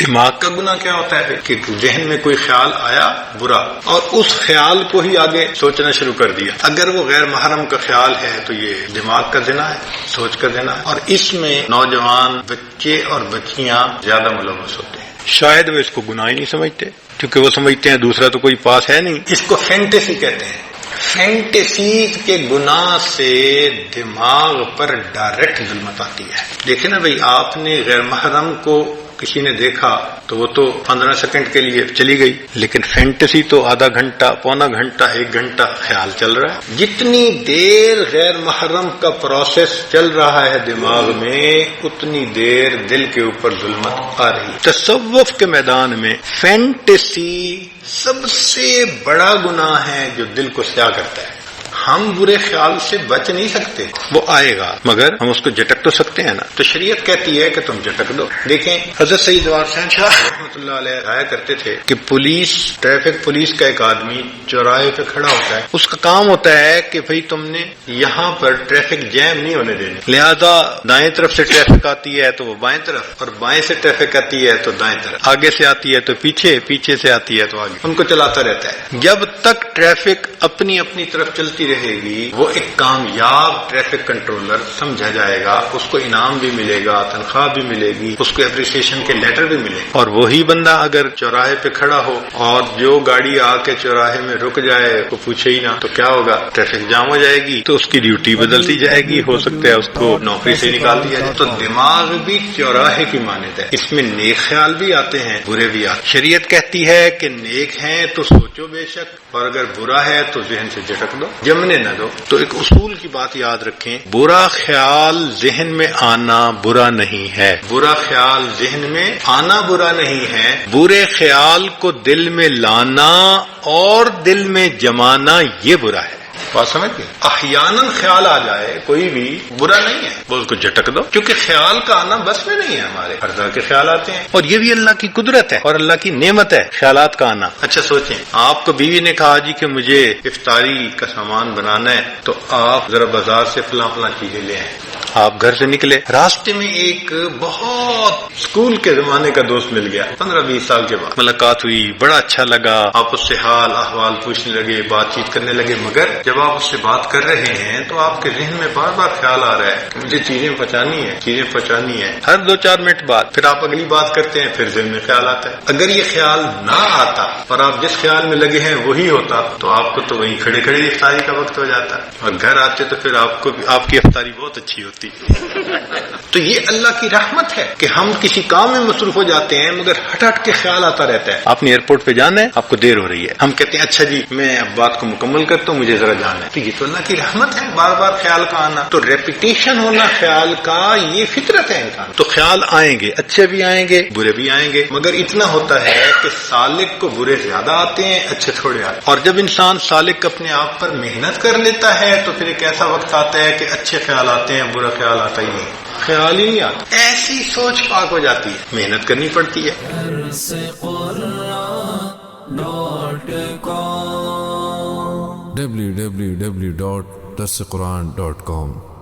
دماغ کا گناہ کیا ہوتا ہے کہ ذہن میں کوئی خیال آیا برا اور اس خیال کو ہی آگے سوچنا شروع کر دیا. اگر وہ غیر محرم کا خیال ہے تو یہ دماغ کا زنا ہے، سوچ کا زنا ہے، اور اس میں نوجوان بچے اور بچیاں زیادہ ملوث ہوتے ہیں. شاید وہ اس کو گناہ ہی نہیں سمجھتے کیونکہ وہ سمجھتے ہیں دوسرا تو کوئی پاس ہے نہیں. اس کو فینٹیسی کہتے ہیں. فینٹیسی کے گناہ سے دماغ پر ڈائریکٹ ظلمت آتی ہے. دیکھیں نا بھئی، آپ نے غیر محرم کو کسی نے دیکھا تو وہ تو 15 سیکنڈ کے لیے چلی گئی، لیکن فینٹیسی تو آدھا گھنٹہ، پونا گھنٹہ، 1 گھنٹہ خیال چل رہا ہے. جتنی دیر غیر محرم کا پروسیس چل رہا ہے دماغ میں، اتنی دیر دل کے اوپر ظلمت آ رہی ہے. تصوف کے میدان میں فینٹیسی سب سے بڑا گناہ ہے جو دل کو سیاہ کرتا ہے. ہم برے خیال سے بچ نہیں سکتے، وہ آئے گا مگر ہم اس کو جھٹک تو سکتے ہیں نا. تو شریعت کہتی ہے کہ تم جھٹک دو. دیکھیں حضرت سید وار حسین شاہ رحمۃ اللہ علیہ کہا کرتے تھے کہ ٹریفک پولیس کا ایک آدمی چوراہے پہ کھڑا ہوتا ہے، اس کا کام ہوتا ہے کہ بھئی تم نے یہاں پر ٹریفک جیم نہیں ہونے دینے، لہذا دائیں طرف سے ٹریفک آتی ہے تو وہ بائیں طرف، اور بائیں سے ٹریفک آتی ہے تو دائیں طرف، آگے سے آتی ہے تو پیچھے، پیچھے سے آتی ہے تو آگے، ان کو چلاتا رہتا ہے. جب تک ٹریفک اپنی اپنی طرف چلتی رہے گی وہ ایک کامیاب ٹریفک کنٹرولر سمجھا جائے گا. اس کو انعام بھی ملے گا، تنخواہ بھی ملے گی، اس کو اپریسیشن کے لیٹر بھی ملے گا. اور وہی بندہ اگر چوراہے پہ کھڑا ہو اور جو گاڑی آ کے چوراہے میں رک جائے کو پوچھے ہی نہ تو کیا ہوگا؟ ٹریفک جام ہو جائے گی، تو اس کی ڈیوٹی بدلتی جائے گی، ہو سکتا ہے اس کو نوکری سے نکال دیا جائے. تو دماغ بھی چوراہے کی مانند ہے، اس میں نیک خیال بھی آتے ہیں، برے بھی آتے ہیں. شریعت کہتی ہے کہ نیک ہیں تو سوچو بے شک، اور اگر برا ہے تو ذہن سے جھٹک دو، جمنے نہ دو. تو ایک اصول کی بات یاد رکھیں، برا خیال ذہن میں آنا برا نہیں ہے. برا خیال ذہن میں آنا برا نہیں ہے، برے خیال کو دل میں لانا اور دل میں جمانا یہ برا ہے. بات سمجھ گئے؟ احیاناً خیال آ جائے کوئی بھی برا نہیں ہے، وہ اس کو جھٹک دو، کیونکہ خیال کا آنا بس میں نہیں ہے. ہمارے ہر طرح کے خیال آتے ہیں، اور یہ بھی اللہ کی قدرت ہے اور اللہ کی نعمت ہے خیالات کا آنا. اچھا سوچیں، آپ کو بیوی نے کہا جی کہ مجھے افطاری کا سامان بنانا ہے، تو آپ ذرا بازار سے فلاں فلاں چیزیں لے آئیں. آپ گھر سے نکلے، راستے میں ایک بہت اسکول کے زمانے کا دوست مل گیا، 15-20 سال کے بعد ملاقات ہوئی، بڑا اچھا لگا، آپ اس سے حال احوال پوچھنے لگے، بات چیت کرنے لگے. مگر جب آپ اس سے بات کر رہے ہیں تو آپ کے ذہن میں بار بار خیال آ رہا ہے کہ مجھے چیزیں پہنچانی ہے. ہر 2-4 منٹ بعد پھر آپ اگلی بات کرتے ہیں، پھر ذہن میں خیال آتا ہے. اگر یہ خیال نہ آتا اور آپ جس خیال میں لگے ہیں وہی ہوتا تو آپ کو تو وہیں کھڑے کھڑے افطاری کا وقت ہو جاتا، اور گھر آتے تو پھر آپ کی افطاری بہت اچھی ہوتی. تو یہ اللہ کی رحمت ہے کہ ہم کسی کام میں مصروف ہو جاتے ہیں مگر ہٹ ہٹ کے خیال آتا رہتا ہے. آپ نے ایئرپورٹ پہ جانا ہے، آپ کو دیر ہو رہی ہے، ہم کہتے ہیں اچھا جی میں اب بات کو مکمل کرتا ہوں، مجھے ذرا جانا ہے. تو یہ تو اللہ کی رحمت ہے، بار بار خیال کا آنا. تو ریپیٹیشن ہونا خیال کا یہ فطرت ہے انسان. تو خیال آئیں گے، اچھے بھی آئیں گے، برے بھی آئیں گے، مگر اتنا ہوتا ہے کہ سالک کو برے زیادہ آتے ہیں، اچھے تھوڑے آتے ہیں. اور جب انسان سالک اپنے آپ پر محنت کر لیتا ہے تو پھر ایک ایسا وقت آتا ہے کہ اچھے خیال آتے ہیں، برا خیال آتا ہی نہیں، خیال ہی نہیں آتا. ایسی سوچ پاک ہو جاتی ہے، محنت کرنی پڑتی ہے. www.darsequran.com